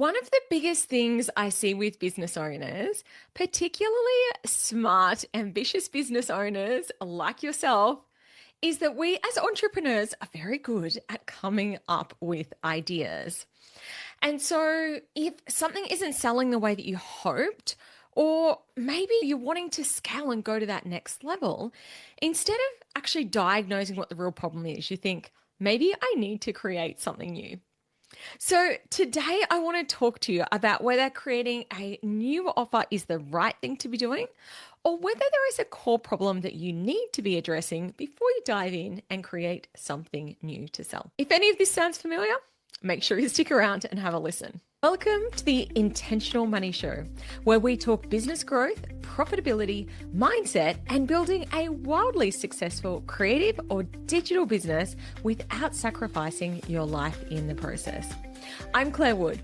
One of the biggest things I see with business owners, particularly smart, ambitious business owners like yourself, is that we as entrepreneurs are very good at coming up with ideas. And so, if something isn't selling the way that you hoped, or maybe you're wanting to scale and go to that next level, instead of actually diagnosing what the real problem is, you think, maybe I need to create something new. So, today I want to talk to you about whether creating a new offer is the right thing to be doing, or whether there is a core problem that you need to be addressing before you dive in and create something new to sell. If any of this sounds familiar, make sure you stick around and have a listen. Welcome to the Intentional Money Show, where we talk business growth, profitability, mindset, and building a wildly successful creative or digital business without sacrificing your life in the process. I'm Clare Wood,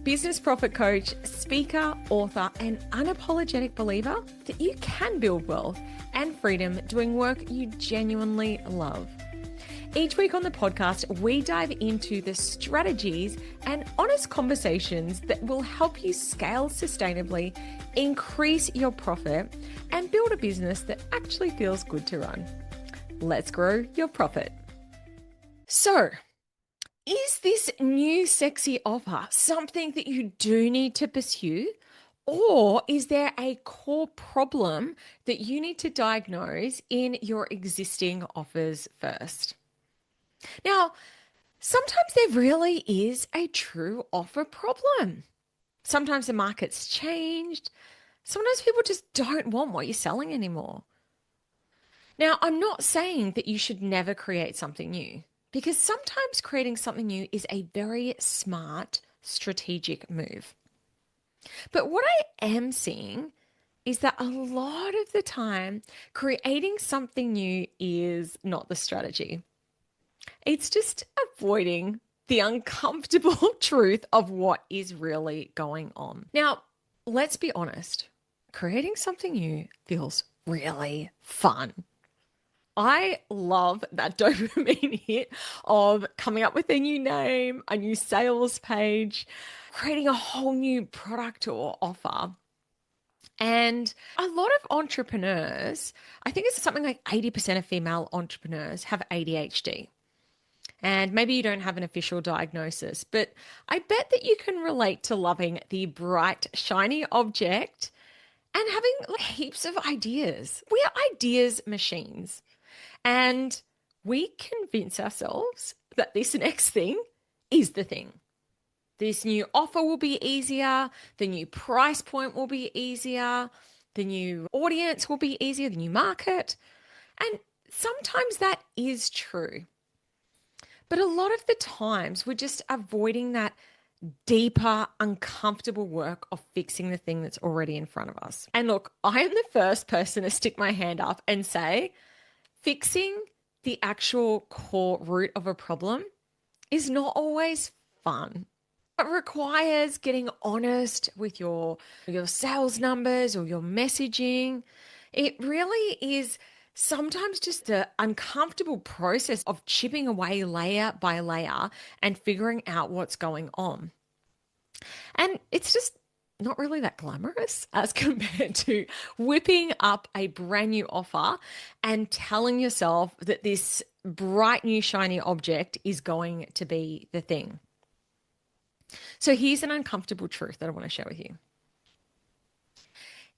business profit coach, speaker, author, and unapologetic believer that you can build wealth and freedom doing work you genuinely love. Each week on the podcast, we dive into the strategies and honest conversations that will help you scale sustainably, increase your profit, and build a business that actually feels good to run. Let's grow your profit. So, is this new sexy offer something that you do need to pursue? Or is there a core problem that you need to diagnose in your existing offers first? Now, sometimes there really is a true offer problem. Sometimes the market's changed. Sometimes people just don't want what you're selling anymore. Now, I'm not saying that you should never create something new, because sometimes creating something new is a very smart, strategic move. But what I am seeing is that a lot of the time, creating something new is not the strategy. It's just avoiding the uncomfortable truth of what is really going on. Now, let's be honest. Creating something new feels really fun. I love that dopamine hit of coming up with a new name, a new sales page, creating a whole new product or offer. And a lot of entrepreneurs, I think it's something like 80% of female entrepreneurs have ADHD. And maybe you don't have an official diagnosis, but I bet that you can relate to loving the bright, shiny object and having heaps of ideas. We are ideas machines. And we convince ourselves that this next thing is the thing. This new offer will be easier. The new price point will be easier. The new audience will be easier, the new market. And sometimes that is true. But a lot of the times we're just avoiding that deeper, uncomfortable work of fixing the thing that's already in front of us. And look, I am the first person to stick my hand up and say, fixing the actual core root of a problem is not always fun. It requires getting honest with your sales numbers or your messaging. It really is sometimes just the uncomfortable process of chipping away layer by layer and figuring out what's going on. And it's just not really that glamorous as compared to whipping up a brand new offer and telling yourself that this bright new shiny object is going to be the thing. So here's an uncomfortable truth that I want to share with you.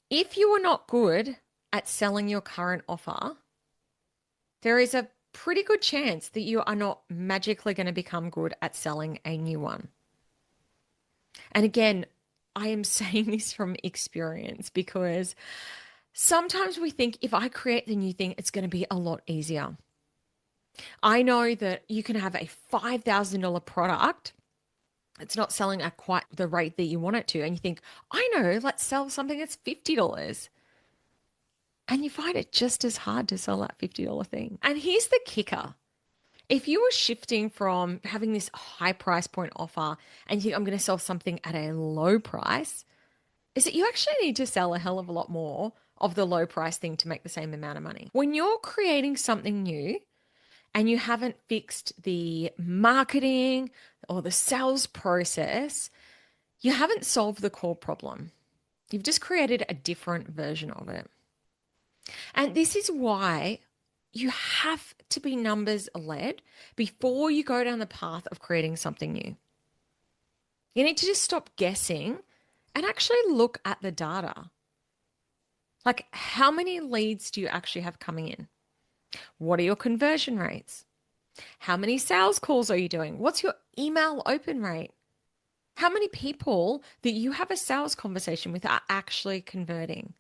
If you are not good at selling your current offer, there is a pretty good chance that you are not magically going to become good at selling a new one. And again, I am saying this from experience because sometimes we think if I create the new thing, it's going to be a lot easier. I know that you can have a $5,000 product. It's not selling at quite the rate that you want it to. And you think, I know, let's sell something that's $50. And you find it just as hard to sell that $50 thing. And here's the kicker. If you were shifting from having this high price point offer and you think I'm going to sell something at a low price, is that you actually need to sell a hell of a lot more of the low price thing to make the same amount of money. When you're creating something new and you haven't fixed the marketing or the sales process, You haven't solved the core problem. You've just created a different version of it. And this is why you have to be numbers led before you go down the path of creating something new. You need to just stop guessing and actually look at the data. Like, how many leads do you actually have coming in? What are your conversion rates? How many sales calls are you doing? What's your email open rate? How many people that you have a sales conversation with are actually converting?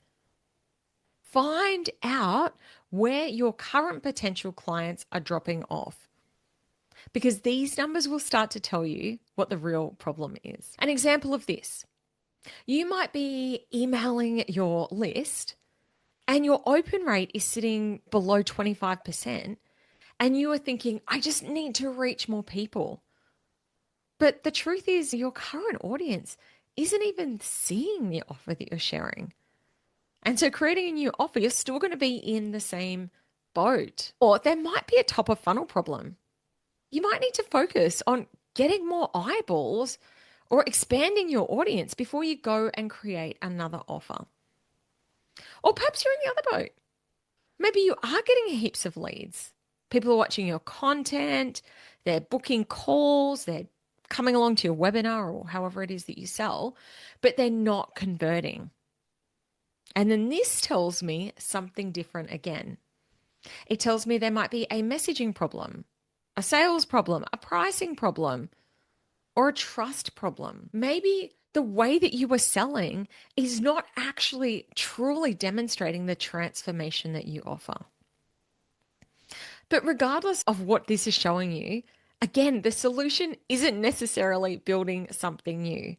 Find out where your current potential clients are dropping off, because these numbers will start to tell you what the real problem is. An example of this: you might be emailing your list and your open rate is sitting below 25%, and you are thinking, I just need to reach more people. But the truth is, your current audience isn't even seeing the offer that you're sharing. And so creating a new offer, you're still going to be in the same boat. Or there might be a top of funnel problem. You might need to focus on getting more eyeballs or expanding your audience before you go and create another offer. Or perhaps you're in the other boat. Maybe you are getting heaps of leads. People are watching your content, they're booking calls, they're coming along to your webinar or however it is that you sell, but they're not converting. And then this tells me something different again. It tells me there might be a messaging problem, a sales problem, a pricing problem, or a trust problem. Maybe the way that you are selling is not actually truly demonstrating the transformation that you offer. But regardless of what this is showing you, again, the solution isn't necessarily building something new.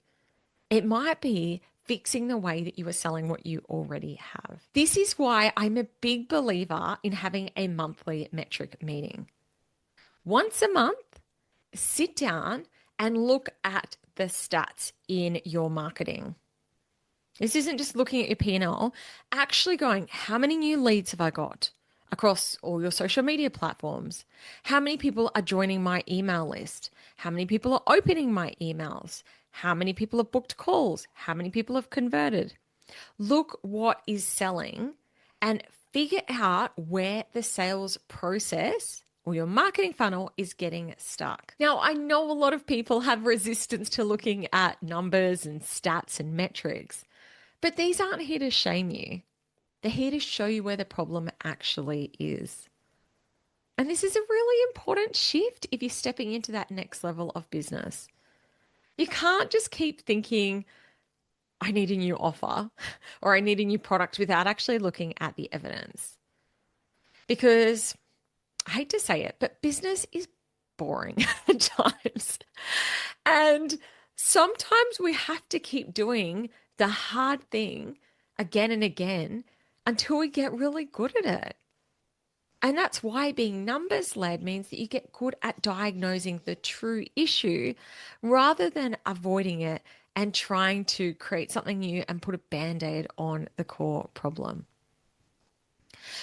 It might be fixing the way that you are selling what you already have. This is why I'm a big believer in having a monthly metric meeting. Once a month, sit down and look at the stats in your marketing. This isn't just looking at your P&L, actually going, how many new leads have I got across all your social media platforms? How many people are joining my email list? How many people are opening my emails? How many people have booked calls? How many people have converted? Look what is selling and figure out where the sales process or your marketing funnel is getting stuck. Now, I know a lot of people have resistance to looking at numbers and stats and metrics, but these aren't here to shame you. They're here to show you where the problem actually is. And this is a really important shift if you're stepping into that next level of business. You can't just keep thinking, I need a new offer or I need a new product without actually looking at the evidence. Because I hate to say it, but business is boring at times. And sometimes we have to keep doing the hard thing again and again until we get really good at it. And that's why being numbers led means that you get good at diagnosing the true issue rather than avoiding it and trying to create something new and put a band-aid on the core problem.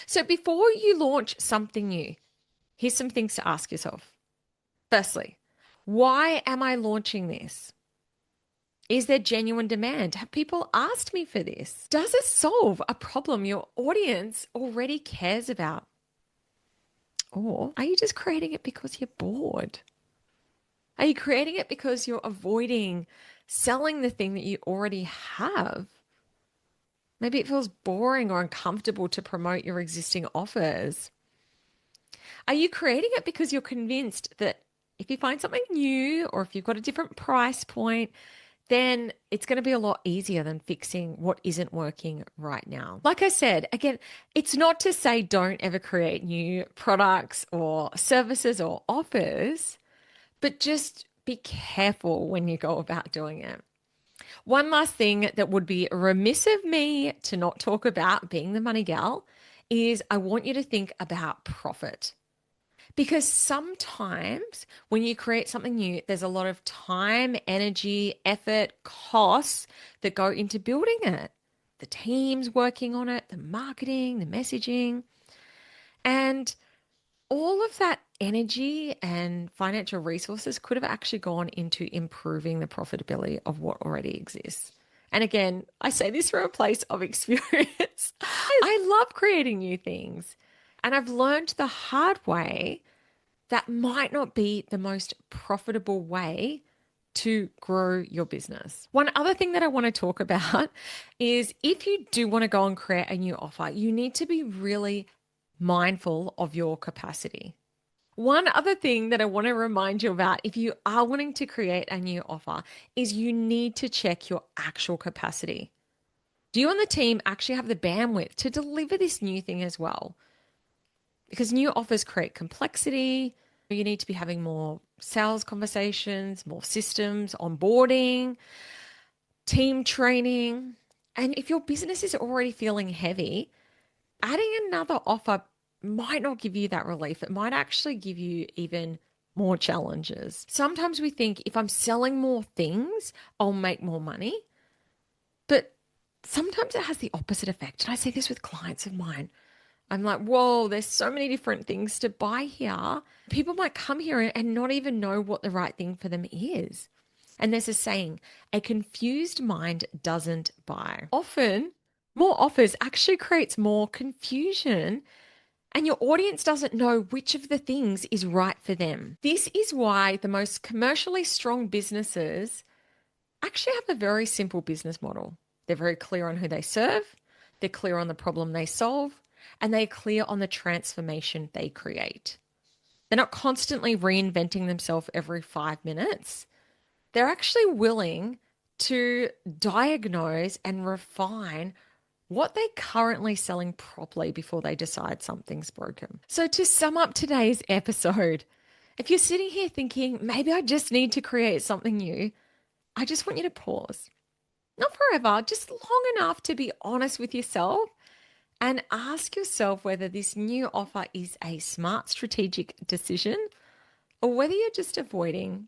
So before you launch something new, here's some things to ask yourself. Firstly, why am I launching this? Is there genuine demand? Have people asked me for this? Does it solve a problem your audience already cares about? Or are you just creating it because you're bored? Are you creating it because you're avoiding selling the thing that you already have? Maybe it feels boring or uncomfortable to promote your existing offers. Are you creating it because you're convinced that if you find something new or if you've got a different price point, then it's going to be a lot easier than fixing what isn't working right now? Like I said, again, it's not to say don't ever create new products or services or offers, but just be careful when you go about doing it. One last thing that would be remiss of me to not talk about, being the money gal, is I want you to think about profit. Because sometimes when you create something new, there's a lot of time, energy, effort, costs that go into building it. The team's working on it, the marketing, the messaging. And all of that energy and financial resources could have actually gone into improving the profitability of what already exists. And again, I say this from a place of experience. I love creating new things. And I've learned the hard way that might not be the most profitable way to grow your business. One other thing that I want to talk about is if you do want to go and create a new offer, you need to be really mindful of your capacity. One other thing that I want to remind you about if you are wanting to create a new offer is you need to check your actual capacity. Do you and the team actually have the bandwidth to deliver this new thing as well? Because new offers create complexity. You need to be having more sales conversations, more systems, onboarding, team training. And if your business is already feeling heavy, adding another offer might not give you that relief. It might actually give you even more challenges. Sometimes we think if I'm selling more things, I'll make more money. But sometimes it has the opposite effect. And I see this with clients of mine. I'm like, whoa, there's so many different things to buy here. People might come here and not even know what the right thing for them is. And there's a saying, a confused mind doesn't buy. Often, more offers actually creates more confusion, and your audience doesn't know which of the things is right for them. This is why the most commercially strong businesses actually have a very simple business model. They're very clear on who they serve, they're clear on the problem they solve, and they're clear on the transformation they create. They're not constantly reinventing themselves every 5 minutes. They're actually willing to diagnose and refine what they're currently selling properly before they decide something's broken. So to sum up today's episode, if you're sitting here thinking, maybe I just need to create something new, I just want you to pause. Not forever, just long enough to be honest with yourself and ask yourself whether this new offer is a smart strategic decision or whether you're just avoiding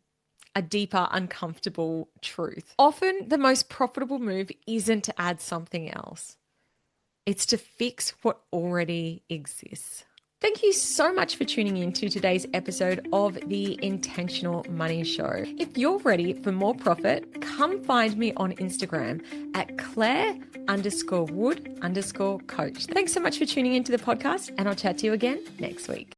a deeper, uncomfortable truth. Often the most profitable move isn't to add something else. It's to fix what already exists. Thank you so much for tuning in to today's episode of the Intentional Money Show. If you're ready for more profit, come find me on Instagram at Clare_Wood_coach. Thanks so much for tuning into the podcast, and I'll chat to you again next week.